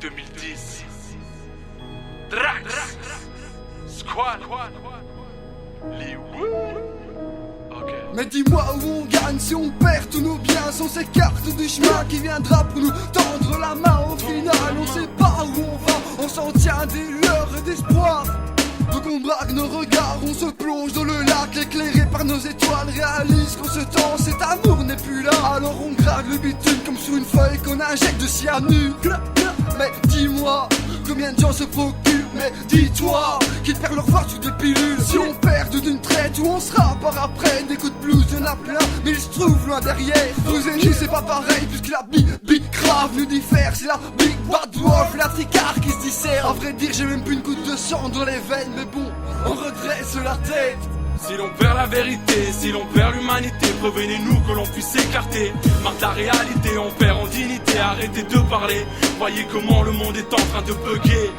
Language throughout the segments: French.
2010. Drax, Squad, Lee Wood. Ok. Mais dis-moi où on gagne si on perd tous nos biens, si on s'écarte du chemin qui viendra pour nous tendre la main. Au final on sait pas où on va, on s'en tient des lueurs et d'espoir. Donc on braque nos regards, on se plonge dans le lac éclairé par nos étoiles, réalise qu'en ce temps cet amour n'est plus là. Alors on gratte le bitume comme sur une feuille qu'on injecte de cyanure. Mais dis-moi, combien de gens se préoccupent? Mais dis-toi, qu'ils perdent leur voix sous des pilules. Si on perd d'une traite, où on sera par après? Des coups de blues, y'en a plein, mais ils se trouvent loin derrière. Vous et nous c'est pas pareil, puisque la big grave nous diffère. C'est la big bad wolf, la tricard qui se dissert. À vrai dire j'ai même plus une goutte de sang dans les veines, mais bon, on redresse la tête. Si l'on perd la vérité, si l'on perd l'humanité, prévenez-nous que l'on puisse s'écarter. Marque la réalité, on perd en dignité, arrêtez de parler. Voyez comment le monde est en train de bugger.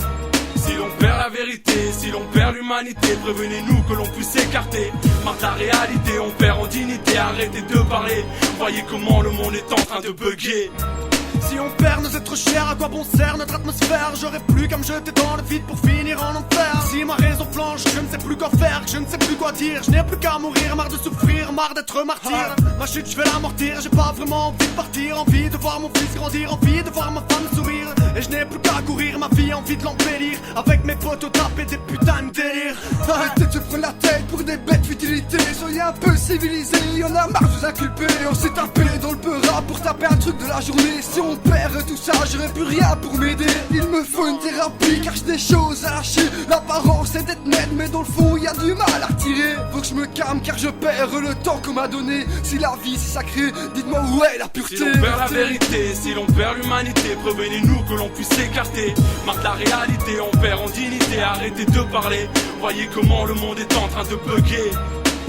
Si l'on perd la vérité, si l'on perd l'humanité, prévenez-nous que l'on puisse s'écarter. Marque la réalité, on perd en dignité, arrêtez de parler. Voyez comment le monde est en train de bugger. Si on perd nos êtres chers, à quoi bon sert notre atmosphère? J'aurais plus qu'à me jeter dans le vide pour finir en enfer. Si ma raison flanche, je ne sais plus quoi faire, je ne sais plus quoi dire. Je n'ai plus qu'à mourir, marre de souffrir, marre d'être martyr. Ma chute je vais l'amortir, j'ai pas vraiment envie de partir. Envie de voir mon fils grandir, envie de voir ma femme sourire. Et je n'ai plus qu'à courir ma vie, envie de l'embellir. Avec mes potes taper des putains de délire. Arrêtez de se prendre la tête pour des bêtes futilités. Soyez un peu civilisés, y'en a marre de vous inculper. On s'est tapé dans le beurre pour taper un truc de la journée. Si on perd tout ça, j'aurais plus rien pour m'aider. Il me faut une thérapie car j'ai des choses à lâcher. L'apparence est d'être nette, mais dans le fond y a du mal à retirer. Faut que je me calme car je perds le temps qu'on m'a donné. Si la vie c'est sacré, dites-moi où est la pureté. Si l'on perd la vérité, si l'on perd l'humanité, prévenez-nous que l'on puisse s'écarter. Marque la réalité, on perd en dignité, arrêtez de parler. Voyez comment le monde est en train de bugger.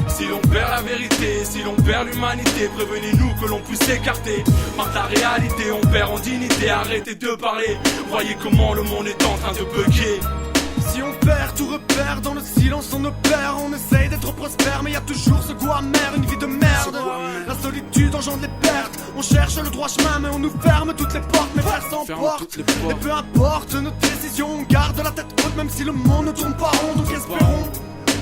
Si l'on perd la vérité, si l'on perd l'humanité, prévenez-nous que l'on puisse s'écarter. Marque la réalité, on perd en dignité, arrêtez de parler. Voyez comment le monde est en train de bugger. Si on perd tout repère, dans le silence on opère. On essaye d'être prospère, mais y a toujours ce goût amer, une vie de merde. La solitude engendre les pertes. On cherche le droit chemin, mais on nous ferme toutes les portes. Mes frères s'emportent, et peu importe nos décisions, on garde la tête haute, même si le monde ne tourne pas rond. Donc espérons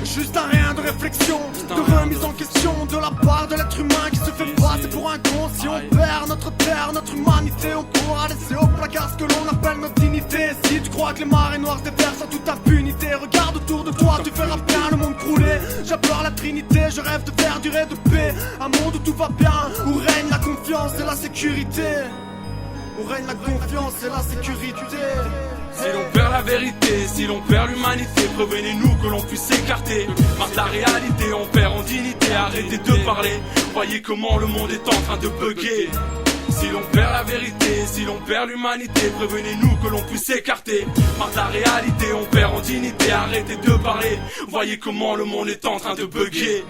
juste un rien de réflexion, de remise en question de la part de l'être humain qui se fait passer pour un con. Si on perd notre terre, notre humanité, on pourra laisser au placard ce que l'on appelle notre dignité. Si tu crois que les marées noires déversent en toute impunité, regarde autour de toi, tu verras bien le monde crouler. J'applaudis la Trinité, je rêve de verdure et de paix. Un monde où tout va bien, où règne la confiance et la sécurité. Où règne la confiance et la sécurité. Si l'on perd la vérité, si l'on perd l'humanité, prévenez-nous que l'on puisse s'écarter. Marque la réalité, on perd en dignité, arrêtez de parler. Voyez comment le monde est en train de bugger. Si l'on perd la vérité, si l'on perd l'humanité, prévenez-nous que l'on puisse s'écarter. Marque la réalité, on perd en dignité, arrêtez de parler. Voyez comment le monde est en train de bugger.